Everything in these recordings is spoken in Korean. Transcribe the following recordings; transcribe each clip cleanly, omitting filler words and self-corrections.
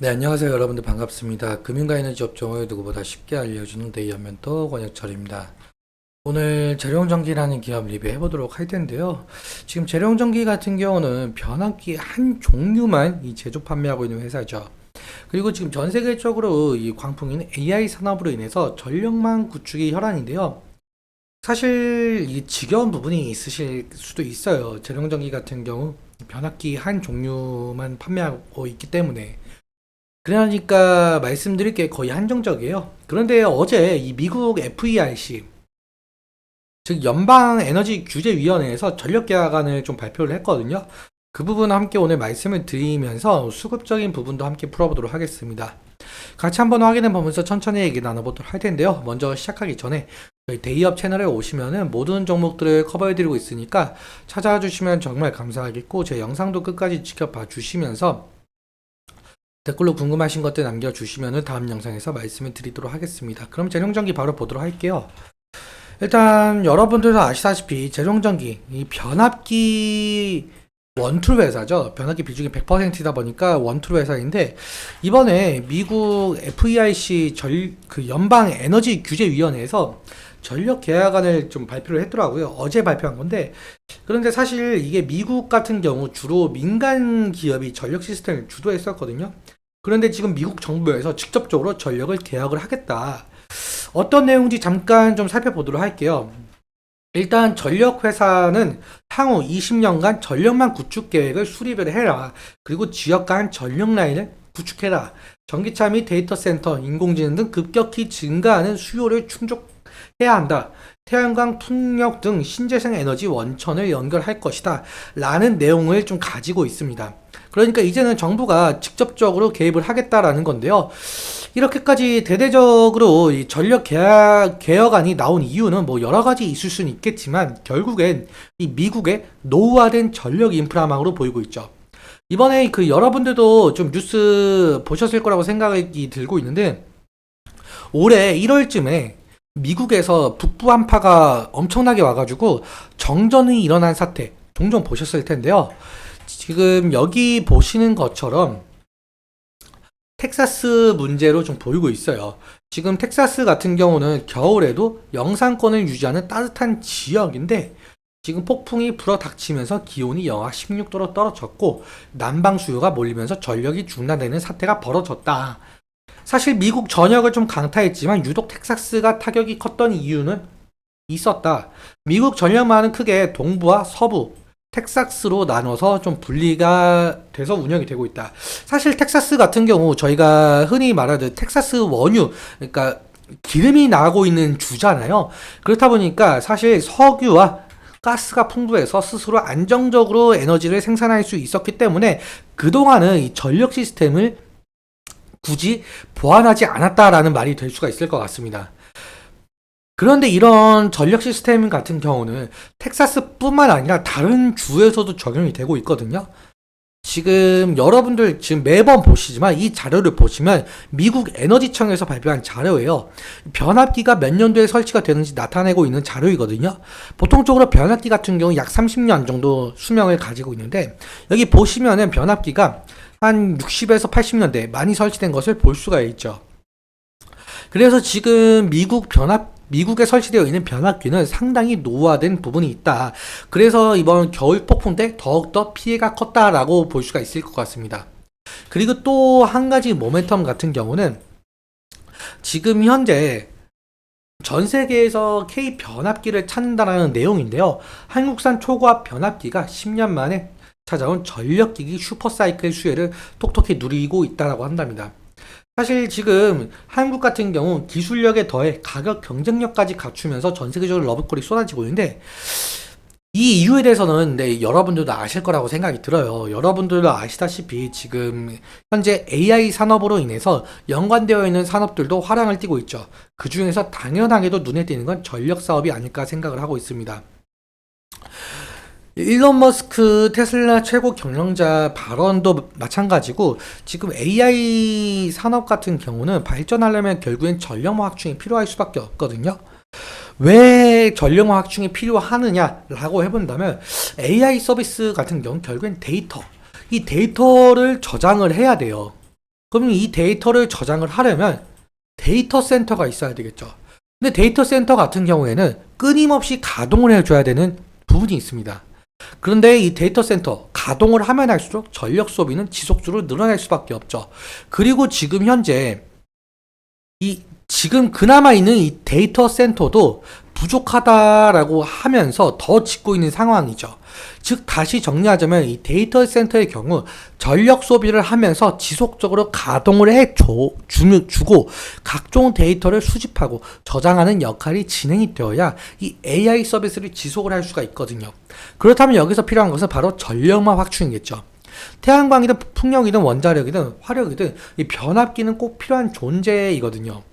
네, 안녕하세요. 여러분들 반갑습니다. 금융과 에너지 업종을 누구보다 쉽게 알려주는 데이어 멘토 권혁철입니다. 오늘 재룡전기라는 기업 리뷰해 보도록 할 텐데요. 지금 재룡전기 같은 경우는 변압기 한 종류만 제조 판매하고 있는 회사죠. 그리고 지금 전 세계적으로 이 광풍인 AI 산업으로 인해서 전력망 구축이 혈안인데요. 사실 이 지겨운 부분이 있으실 수도 있어요. 재룡전기 같은 경우 변압기 한 종류만 판매하고 있기 때문에. 그러니까 말씀드릴 게 거의 한정적이에요. 그런데 어제 이 미국 FERC, 즉 연방 에너지 규제 위원회에서 전력 계약안을 좀 발표를 했거든요. 그 부분 함께 오늘 말씀을 드리면서 수급적인 부분도 함께 풀어보도록 하겠습니다. 같이 한번 확인해 보면서 천천히 얘기 나눠보도록 할 텐데요. 먼저 시작하기 전에 저희 데이업 채널에 오시면은 모든 종목들을 커버해 드리고 있으니까 찾아와 주시면 정말 감사하겠고, 제 영상도 끝까지 지켜봐 주시면서 댓글로 궁금하신 것들 남겨주시면 다음 영상에서 말씀을 드리도록 하겠습니다. 그럼 재룡전기 바로 보도록 할게요. 일단 여러분들도 아시다시피 재룡전기 이 변압기 원툴 회사죠. 변압기 비중이 100%이다 보니까 원툴 회사인데, 이번에 미국 FERC 연방 에너지 규제 위원회에서 전력 계약안을 좀 발표를 했더라고요. 어제 발표한 건데, 그런데 사실 이게 미국 같은 경우 주로 민간 기업이 전력 시스템을 주도했었거든요. 그런데 지금 미국 정부에서 직접적으로 전력을 계약을 하겠다. 어떤 내용인지 잠깐 좀 살펴보도록 할게요. 일단 전력 회사는 향후 20년간 전력망 구축 계획을 수립을 해라. 그리고 지역 간 전력 라인을 구축해라. 전기차 및 데이터 센터, 인공지능 등 급격히 증가하는 수요를 충족해야 한다. 태양광, 풍력 등 신재생 에너지 원천을 연결할 것이다. 라는 내용을 좀 가지고 있습니다. 그러니까 이제는 정부가 직접적으로 개입을 하겠다라는 건데요. 이렇게까지 대대적으로 이 전력 개혁안이 나온 이유는 뭐 여러 가지 있을 수는 있겠지만, 결국엔 이 미국의 노후화된 전력 인프라망으로 보이고 있죠. 이번에 여러분들도 좀 뉴스 보셨을 거라고 생각이 들고 있는데, 올해 1월쯤에 미국에서 북부 한파가 엄청나게 와가지고 정전이 일어난 사태 종종 보셨을 텐데요. 지금 여기 보시는 것처럼 텍사스 문제로 좀 보이고 있어요. 지금 텍사스 같은 경우는 겨울에도 영상권을 유지하는 따뜻한 지역인데, 지금 폭풍이 불어닥치면서 기온이 영하 16도로 떨어졌고 난방 수요가 몰리면서 전력이 중단되는 사태가 벌어졌다. 사실 미국 전역을 좀 강타했지만 유독 텍사스가 타격이 컸던 이유는 있었다. 미국 전력망은 크게 동부와 서부, 텍사스로 나눠서 좀 분리가 돼서 운영이 되고 있다. 사실 텍사스 같은 경우 저희가 흔히 말하는 텍사스 원유, 그러니까 기름이 나고 있는 주잖아요. 그렇다 보니까 사실 석유와 가스가 풍부해서 스스로 안정적으로 에너지를 생산할 수 있었기 때문에 그동안은 이 전력 시스템을 굳이 보완하지 않았다라는 말이 될 수가 있을 것 같습니다. 그런데 이런 전력 시스템 같은 경우는 텍사스뿐만 아니라 다른 주에서도 적용이 되고 있거든요. 지금 여러분들 지금 매번 보시지만 이 자료를 보시면 미국 에너지청에서 발표한 자료예요. 변압기가 몇 년도에 설치가 되는지 나타내고 있는 자료이거든요. 보통적으로 변압기 같은 경우 약 30년 정도 수명을 가지고 있는데, 여기 보시면은 변압기가 한 60에서 80년대 많이 설치된 것을 볼 수가 있죠. 그래서 지금 미국에 설치되어 있는 변압기는 상당히 노후화된 부분이 있다. 그래서 이번 겨울 폭풍 때 더욱더 피해가 컸다라고 볼 수가 있을 것 같습니다. 그리고 또 한 가지 모멘텀 같은 경우는 지금 현재 전 세계에서 K 변압기를 찾는다는 내용인데요. 한국산 초고압 변압기가 10년 만에 찾아온 전력기기 슈퍼사이클 수혜를 톡톡히 누리고 있다고 한답니다. 사실 지금 한국 같은 경우 기술력에 더해 가격 경쟁력까지 갖추면서 전 세계적으로 러브콜이 쏟아지고 있는데, 이 이유에 대해서는 여러분들도 아실 거라고 생각이 들어요. 여러분들도 아시다시피 지금 현재 AI 산업으로 인해서 연관되어 있는 산업들도 화랑을 띠고 있죠. 그 중에서 당연하게도 눈에 띄는 건 전력 사업이 아닐까 생각을 하고 있습니다. 일론 머스크 테슬라 최고 경영자 발언도 마찬가지고, 지금 AI 산업 같은 경우는 발전하려면 결국엔 전력망 확충이 필요할 수밖에 없거든요. 왜 전력망 확충이 필요하느냐라고 해본다면, AI 서비스 같은 경우는 결국엔 이 데이터를 저장을 해야 돼요. 그러면 이 데이터를 저장을 하려면 데이터 센터가 있어야 되겠죠. 근데 데이터 센터 같은 경우에는 끊임없이 가동을 해줘야 되는 부분이 있습니다. 그런데 이 데이터 센터 가동을 하면 할수록 전력 소비는 지속적으로 늘어날 수밖에 없죠. 그리고 지금 현재 지금 그나마 있는 이 데이터 센터도 부족하다라고 하면서 더 짓고 있는 상황이죠. 즉 다시 정리하자면 이 데이터 센터의 경우 전력 소비를 하면서 지속적으로 가동을 주고 각종 데이터를 수집하고 저장하는 역할이 진행이 되어야 이 AI 서비스를 지속을 할 수가 있거든요. 그렇다면 여기서 필요한 것은 바로 전력망 확충이겠죠. 태양광이든 풍력이든 원자력이든 화력이든 이 변압기는 꼭 필요한 존재이거든요.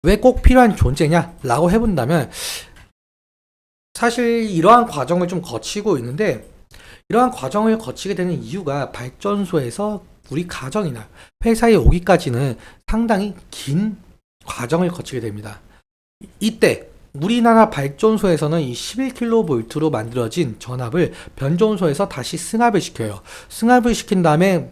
왜 꼭 필요한 존재냐라고 해본다면 사실 이러한 과정을 좀 거치고 있는데, 이러한 과정을 거치게 되는 이유가 발전소에서 우리 가정이나 회사에 오기까지는 상당히 긴 과정을 거치게 됩니다. 이때 우리나라 발전소에서는 이 11kV로 만들어진 전압을 변전소에서 다시 승합을 시켜요. 승합을 시킨 다음에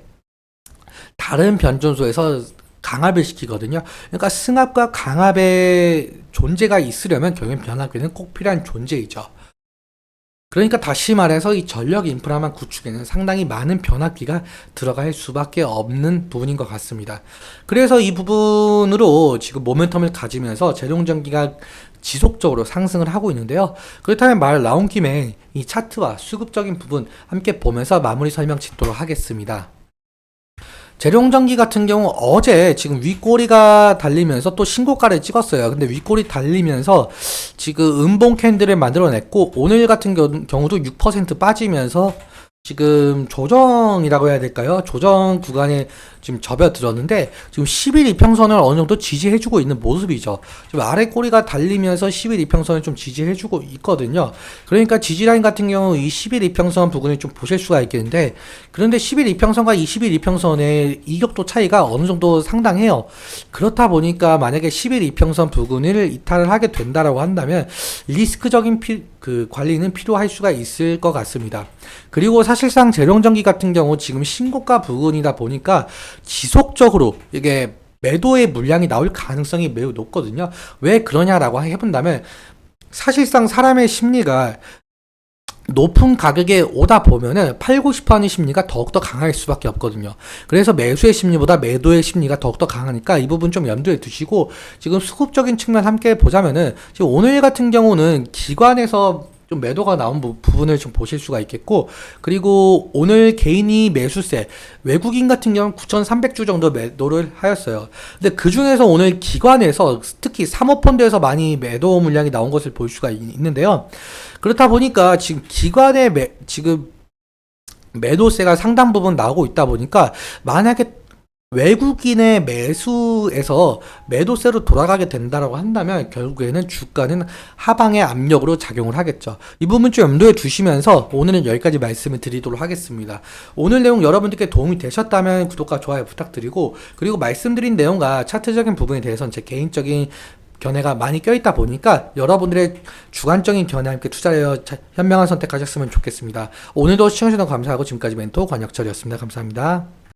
다른 변전소에서 강압을 시키거든요. 그러니까 승합과 강압의 존재가 있으려면 결국엔 변압기는 꼭 필요한 존재이죠. 그러니까 다시 말해서 이 전력 인프라만 구축에는 상당히 많은 변압기가 들어갈 수밖에 없는 부분인 것 같습니다. 그래서 이 부분으로 지금 모멘텀을 가지면서 재룡전기가 지속적으로 상승을 하고 있는데요. 그렇다면 말 나온 김에 이 차트와 수급적인 부분 함께 보면서 마무리 설명 짓도록 하겠습니다. 재룡전기 같은 경우 어제 지금 윗꼬리가 달리면서 또 신고가를 찍었어요. 근데 윗꼬리 달리면서 지금 음봉 캔들을 만들어냈고, 오늘 같은 경우도 6% 빠지면서 지금 조정이라고 해야 될까요? 조정 구간에 지금 접어들었는데 지금 10일 이평선을 어느 정도 지지해주고 있는 모습이죠. 지금 아래 꼬리가 달리면서 10일 이평선을 좀 지지해주고 있거든요. 그러니까 지지라인 같은 경우 이 10일 이평선 부분을 좀 보실 수가 있겠는데, 그런데 10일 이평선과 20일 이평선의 이격도 차이가 어느 정도 상당해요. 그렇다 보니까 만약에 10일 이평선 부근을 이탈을 하게 된다라고 한다면 리스크적인 관리는 필요할 수가 있을 것 같습니다. 그리고 사실상 재룡전기 같은 경우 지금 신고가 부근이다 보니까 지속적으로 이게 매도의 물량이 나올 가능성이 매우 높거든요. 왜 그러냐라고 해본다면 사실상 사람의 심리가 높은 가격에 오다 보면은 팔고 싶어 하는 심리가 더욱더 강할 수밖에 없거든요. 그래서 매수의 심리보다 매도의 심리가 더욱더 강하니까 이 부분 좀 염두에 두시고, 지금 수급적인 측면 함께 보자면은 지금 오늘 같은 경우는 기관에서 좀 매도가 나온 부분을 좀 보실 수가 있겠고, 그리고 오늘 개인이 매수세, 외국인 같은 경우는 9,300주 정도 매도를 하였어요. 근데 그 중에서 오늘 기관에서 특히 사모펀드에서 많이 매도 물량이 나온 것을 볼 수가 있는데요. 그렇다 보니까 지금 기관의 지금 매도세가 상당 부분 나오고 있다 보니까 만약에 외국인의 매수에서 매도세로 돌아가게 된다라고 한다면 결국에는 주가는 하방의 압력으로 작용을 하겠죠. 이 부분 좀 염두에 두시면서 오늘은 여기까지 말씀을 드리도록 하겠습니다. 오늘 내용 여러분들께 도움이 되셨다면 구독과 좋아요 부탁드리고, 그리고 말씀드린 내용과 차트적인 부분에 대해서는 제 개인적인 견해가 많이 껴있다 보니까 여러분들의 주관적인 견해와 함께 투자하여 현명한 선택하셨으면 좋겠습니다. 오늘도 시청해주셔서 감사하고 지금까지 멘토 권혁철이었습니다. 감사합니다.